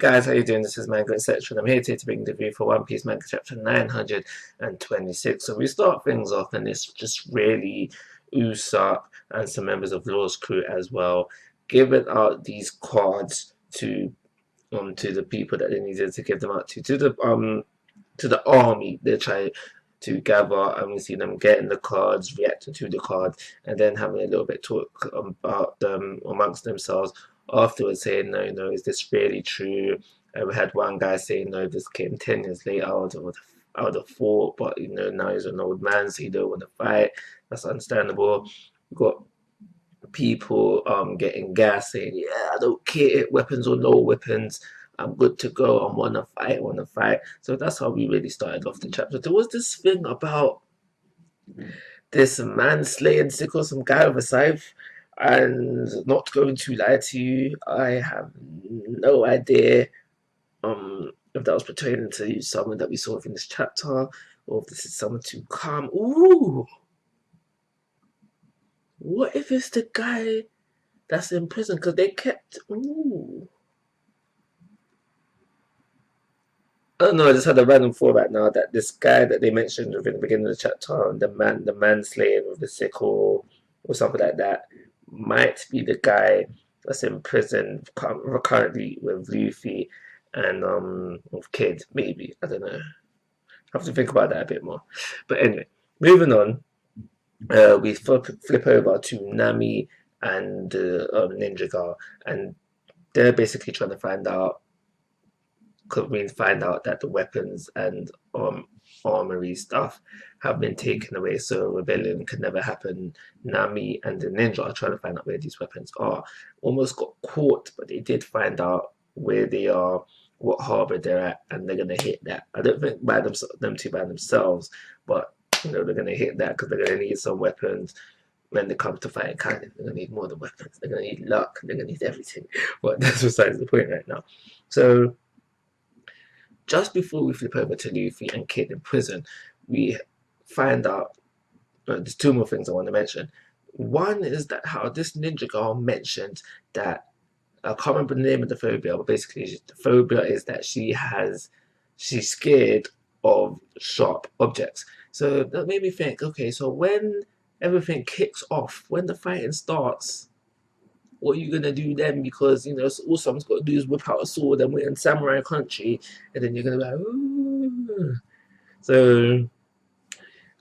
guys, how you doing? This is Manga, etc. I'm here today to bring the review for One Piece Manga chapter 926. So we start things off, and it's just really Usopp and some members of Law's crew as well, giving out these cards to the people that they needed to give them out to the army. They try to gather, and we see them getting the cards, reacting to the cards, and then having a little bit talk about them amongst themselves afterwards, saying, no, is this really true? And we had one guy saying, no, this came 10 years later out of the fort, but now he's an old man, so he don't want to fight. That's understandable. We got people getting gas, saying, yeah, I don't care, weapons or no weapons, I'm good to go, I want to fight. So that's how we really started off the chapter. There was this thing about this man slaying Sickle, some guy with a scythe, and not going to lie to you, I have no idea if that was pertaining to someone that we saw in this chapter, or if this is someone to come. Ooh! What if it's the guy that's in prison? Because they kept... Ooh. I don't know, I just had a random thought right now that this guy that they mentioned within the beginning of the chapter, the man slaying with the sickle or something like that, might be the guy that's in prison currently with Luffy and with Kid, maybe. I don't know. I have to think about that a bit more. But anyway, moving on, we flip over to Nami and Ninja Girl, and they're basically trying to find out that the weapons and armory stuff have been taken away, so rebellion could never happen. Nami and the ninja are trying to find out where these weapons are. Almost got caught, but they did find out where they are, what harbor they're at, and they're gonna hit that. I don't think them two by themselves, but they're gonna hit that because they're gonna need some weapons when they come to fight Kaiden. They're gonna need more than weapons. They're gonna need luck. They're gonna need everything. But that's besides the point right now. So just before we flip over to Luffy and Kid in prison, we find out there's two more things I want to mention. One is that how this ninja girl mentioned that, I can't remember the name of the phobia, but basically the phobia is that she's scared of sharp objects. So that made me think, okay, so when everything kicks off, when the fighting starts, what are you gonna do then? Because all someone's got to do is whip out a sword, and we're in samurai country, and then you're gonna be like, ooh. So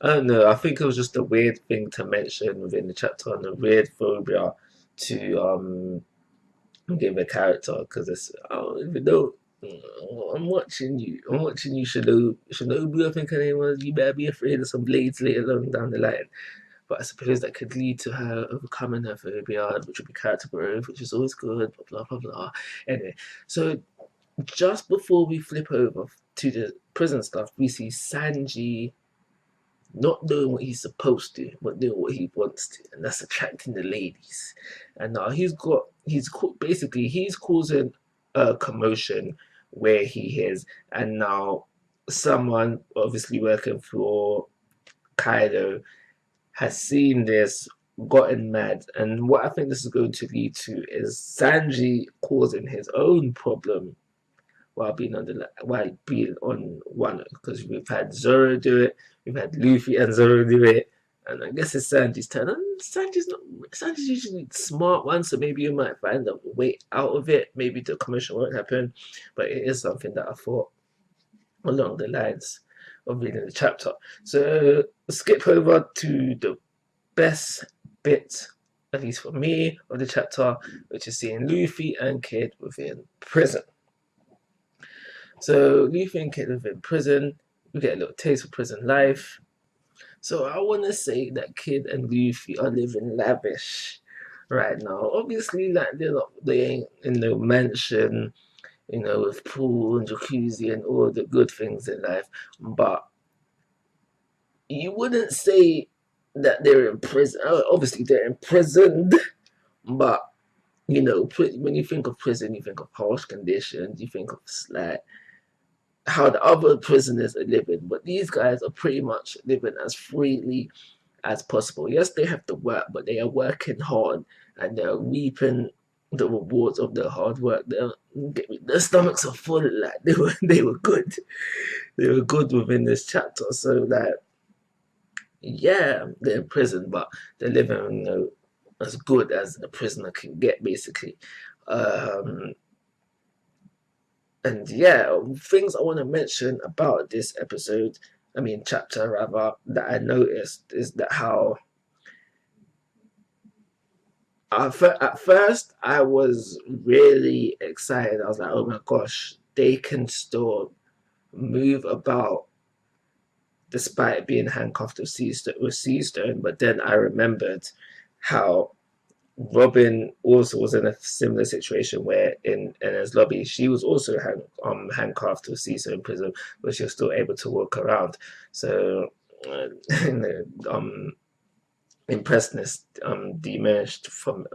I don't know. I think it was just a weird thing to mention within the chapter, and a weird phobia to give a character, because it's, I don't even know. I'm watching you, Shinobu, I think her name was. You better be afraid of some blades later on down the line. But I suppose that could lead to her overcoming her phobia, which would be character growth, which is always good, blah, blah, blah, blah. Anyway, so just before we flip over to the prison stuff, we see Sanji not doing what he's supposed to, but doing what he wants to, and that's attracting the ladies. And now he's causing a commotion where he is, and now someone obviously working for Kaido has seen this, gotten mad, and what I think this is going to lead to is Sanji causing his own problem while being on one, because we've had Zoro do it, we've had Luffy and Zoro do it, and I guess it's Sanji's turn. And Sanji's usually the smart one, so maybe you might find a way out of it. Maybe the commotion won't happen, but it is something that I thought along the lines of reading the chapter. So skip over to the best bit, at least for me, of the chapter, which is seeing Luffy and Kid within prison. So Luffy and Kid within prison, we get a little taste of prison life. So I want to say that Kid and Luffy are living lavish right now. Obviously, like they ain't in no mansion, with pool and jacuzzi and all the good things in life, but you wouldn't say that they're in prison. Obviously, they're imprisoned, but when you think of prison, you think of harsh conditions, you think of like how the other prisoners are living, but these guys are pretty much living as freely as possible. Yes, they have to work, but they are working hard, and they're reaping the rewards of their hard work. Their stomachs are full. Like they were good. They were good within this chapter. So that yeah, they're in prison, but they're living, as good as a prisoner can get, basically. Um, and yeah, things I want to mention about this episode, I mean, chapter rather, that I noticed is that how at first I was really excited. I was like, oh my gosh, they can still move about despite being handcuffed with sea stone. But then I remembered how Robin also was in a similar situation where in his lobby she was also handcuffed to Caesar in prison, but she was still able to walk around. So impressionist diminished from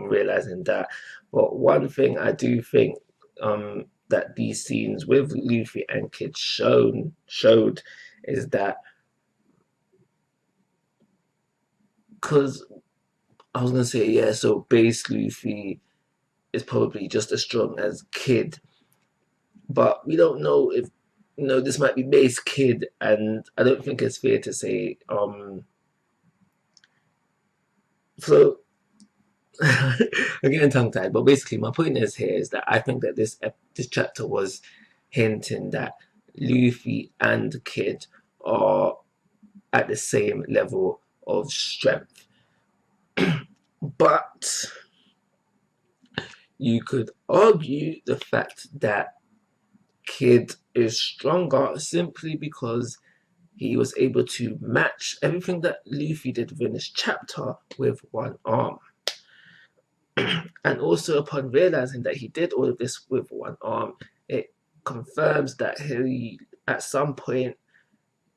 realizing that. But one thing I do think that these scenes with Luffy and Kid showed is that because I was gonna say yeah, so base Luffy is probably just as strong as Kid, but we don't know if this might be base Kid, and I don't think it's fair to say so I'm getting tongue tied, but basically my point is here is that I think that this chapter was hinting that Luffy and Kid are at the same level of strength, but you could argue the fact that Kid is stronger simply because he was able to match everything that Luffy did within this chapter with one arm. And also, upon realizing that he did all of this with one arm, it confirms that he, at some point,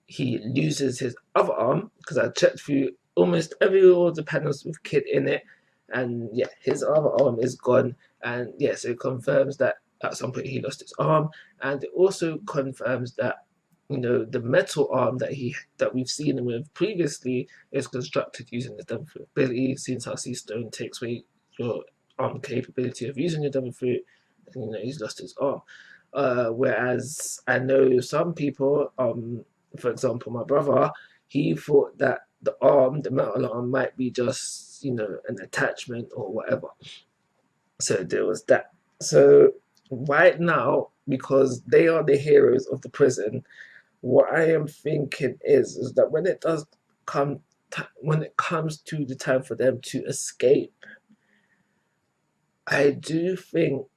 he loses his other arm. Because I checked through almost all the panels with Kid in it, and yeah, his other arm is gone. And yeah, so it confirms that at some point he lost his arm, and it also confirms that the metal arm that we've seen him with previously is constructed using the double fruit ability. Since how Sea Stone takes away your capability of using your double fruit, and he's lost his arm. Whereas I know some people, for example, my brother, he thought that the metal arm, might be just an attachment or whatever. So there was that. So right now, because they are the heroes of the prison, what I am thinking is that when it comes to the time for them to escape, I do think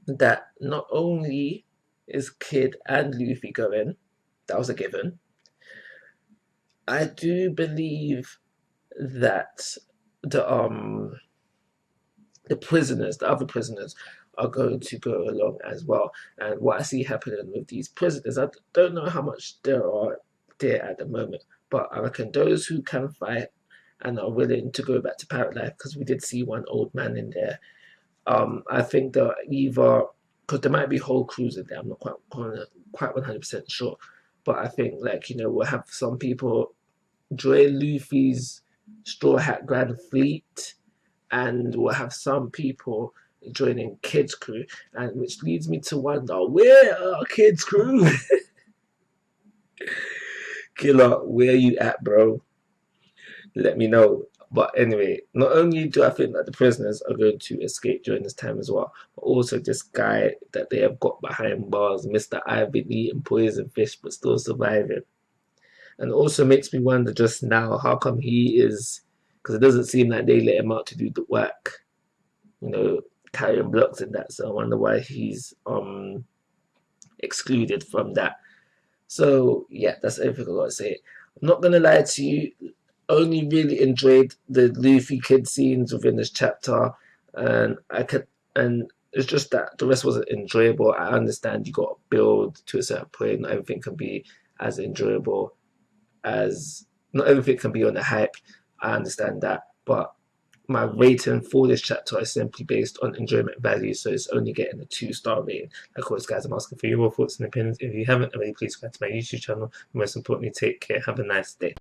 that not only is Kid and Luffy going, that was a given. I do believe that the other prisoners, are going to go along as well. And what I see happening with these prisoners, I don't know how much there are there at the moment, but I reckon those who can fight and are willing to go back to pirate life, because we did see one old man in there. I think they're either, because there might be whole crews in there. I'm not quite 100% sure, but I think we'll have some people join Luffy's Straw Hat Grand Fleet, and we'll have some people joining Kid's crew, and which leads me to wonder, where are Kid's crew? Killer, where you at, bro? Let me know. But anyway, not only do I think that the prisoners are going to escape during this time as well, but also this guy that they have got behind bars, Mr. I've been eating poison fish but still surviving. And also makes me wonder just now, how come he is, because it doesn't seem like they let him out to do the work, carrying blocks and that. So I wonder why he's excluded from that. So yeah, that's everything I gotta say. I'm not gonna lie to you, only really enjoyed the Luffy Kid scenes within this chapter, and it's just that the rest wasn't enjoyable. I understand you got to build to a certain point. Not everything can be as enjoyable as not everything can be on the hype. I understand that, but my rating for this chapter is simply based on enjoyment value, so it's only getting a 2-star rating. Like always, guys, I'm asking for your thoughts and opinions. If you haven't already, please subscribe to my YouTube channel. Most importantly, take care. Have a nice day.